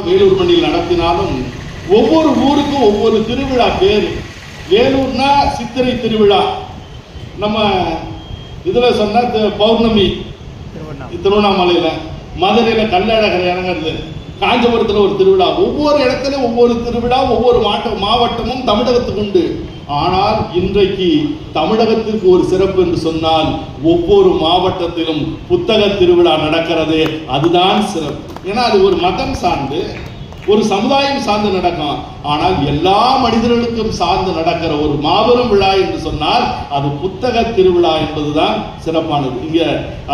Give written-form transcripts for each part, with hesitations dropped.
வேலூர் மண்ணில் நடத்தினாலும் ஒவ்வொரு ஊருக்கும் ஒவ்வொரு திருவிழா பேர். வேலூர்னா சித்திரை திருவிழா, நம்ம இதில் சொன்ன பௌர்ணமி திருவண்ணாமலையில், மதுரையில் கள்ளழகர் இறங்குறது, காஞ்சிபுரத்தில் ஒரு திருவிழா. ஒவ்வொரு இடத்துலையும் ஒவ்வொரு திருவிழா, ஒவ்வொரு மாவட்டமும் தமிழகத்துக்கு உண்டு. ஆனால் இன்றைக்கு தமிழகத்திற்கு ஒரு சிறப்பு என்று சொன்னால் ஒவ்வொரு மாவட்டத்திலும் புத்தக திருவிழா நடக்கிறது. அதுதான் சிறப்பு. ஏன்னா அது ஒரு மதம் சார்ந்து, ஒரு சமுதாயம் சார்ந்து நடக்கும். ஆனால் எல்லா மனிதர்களுக்கும் சார்ந்து நடக்கிற ஒரு மாபெரும் விழா என்று சொன்னால் அது புத்தக திருவிழா என்பதுதான் சிறப்பானது. இங்க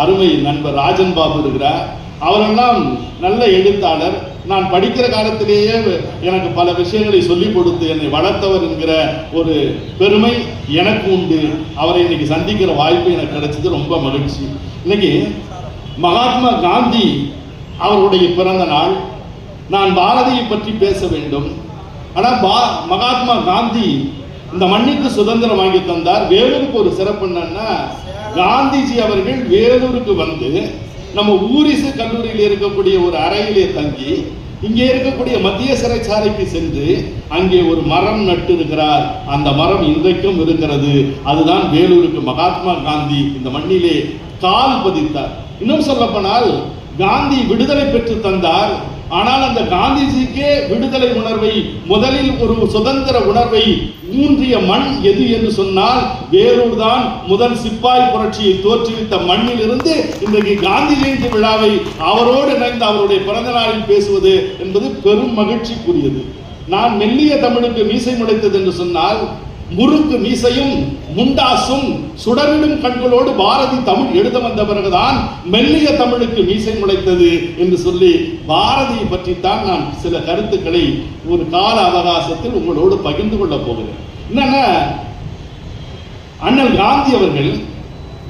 அருமை நண்பர் ராஜன் பாபு இருக்கிறார். அவரெல்லாம் நல்ல எழுத்தாளர். நான் படிக்கிற காலத்திலேயே எனக்கு பல விஷயங்களை சொல்லிக் கொடுத்து என்னை வளர்த்தவர் என்கிற ஒரு பெருமை எனக்கு உண்டு. அவரை இன்னைக்கு சந்திக்கிற வாய்ப்பு எனக்கு கிடைச்சது, ரொம்ப மகிழ்ச்சி. இன்னைக்கு மகாத்மா காந்தி அவருடைய பிறந்த நாள். நான் பாரதியை பற்றி பேச வேண்டும். ஆனால் மகாத்மா காந்தி இந்த மண்ணுக்கு சுதந்திரம் வாங்கி தந்தார். வேலூருக்கு ஒரு சிறப்பு என்னன்னா, காந்திஜி அவர்கள் வேலூருக்கு வந்து நம்ம ஊரிசு கல்லூரியில் இருக்கக்கூடிய ஒரு அறையிலே தங்கி இங்கே இருக்கக்கூடிய மத்திய சிறைச்சாலைக்கு சென்று அங்கே ஒரு மரம் நட்டு இருக்கிறார். அந்த மரம் இன்றைக்கும் இருக்கிறது. அதுதான் வேலூருக்கு மகாத்மா காந்தி இந்த மண்ணிலே கால் பதித்தார். இன்னும் சொல்ல போனால் காந்தி விடுதலை பெற்று தந்தார். ஆனால் அந்த காந்திஜிக்கே விடுதலை உணர்வை, முதலில் ஒரு சுதந்திர உணர்வை ஊன்றிய மண் எது என்று சொன்னால் வேலூர் தான். முதல் சிப்பாய் புரட்சியை தோற்றுவித்த மண்ணில் இருந்து இன்றைக்கு காந்தி ஜெயந்தி விழாவை அவரோடு இணைந்து அவருடைய பிறந்த நாளில் பேசுவது என்பது பெரும் மகிழ்ச்சிக்குரியது. நான் மெல்லிய தமிழுக்கு மீசை முளைத்தது என்று சொன்னால் முறுக்கு மீசையும் முண்டாசும் சுடரிடும் கண்களோடு பாரதி தமிழ் எழுத வந்த பிறகுதான் மெல்லிய தமிழுக்கு மீசை முளைத்தது என்று சொல்லி பாரதியை பற்றித்தான் நான் சில கருத்துக்களை ஒரு கால அவகாசத்தில் உங்களோடு பகிர்ந்து கொள்ள போகிறேன். என்னன்னா, அண்ணல் காந்தி அவர்கள்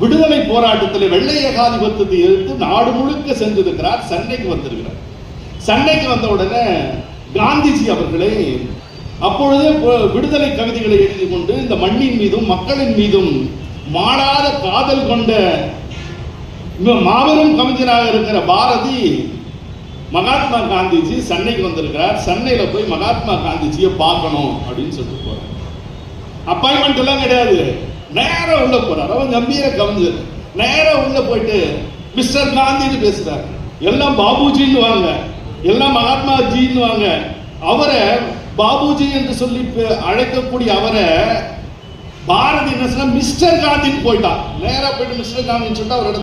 விடுதலை போராட்டத்தில் வெள்ளை ஏகாதிபத்தியத்தை எதிர்த்து நாடு முழுக்க சென்றிருக்கிறார். சென்னைக்கு வந்திருக்கிறார். சென்னைக்கு வந்த உடனே காந்திஜி அவர்களே அப்பொழுதே விடுதலை கவிதைகளை எழுதி கொண்டு இந்த மண்ணின் மீதும் மக்களின் மீதும் மாறாத காதல் கொண்ட மாபெரும் கவிஞராக இருக்கிற பாரதி, மகாத்மா காந்திஜி சென்னைக்கு வந்திருக்கிறார். சென்னையில போய் மகாத்மா காந்திஜியை பார்க்கணும் அப்படின்னு சொல்லிட்டு போறார். அப்பாயின்மெண்ட் எல்லாம் கிடையாது, நேரம் உள்ள போறார். அவன் கம்பீர கவிஞர். நேரம் உள்ள போயிட்டு மிஸ்டர் காந்தின்னு பேசுறாரு. எல்லாம் பாபுஜின்னு வாங்க, எல்லாம் மகாத்மா ஜின்னு வாங்க. அவரை பாபுஜி என்று சொல்லி அழைக்கக்கூடிய அவரை பாரதி என்ன சொன்னா மிஸ்டர் காந்தின்னு போயிட்டான். நேரா போயிட்டு மிஸ்டர் காந்தின்னு சொல்லிட்டு அவரோட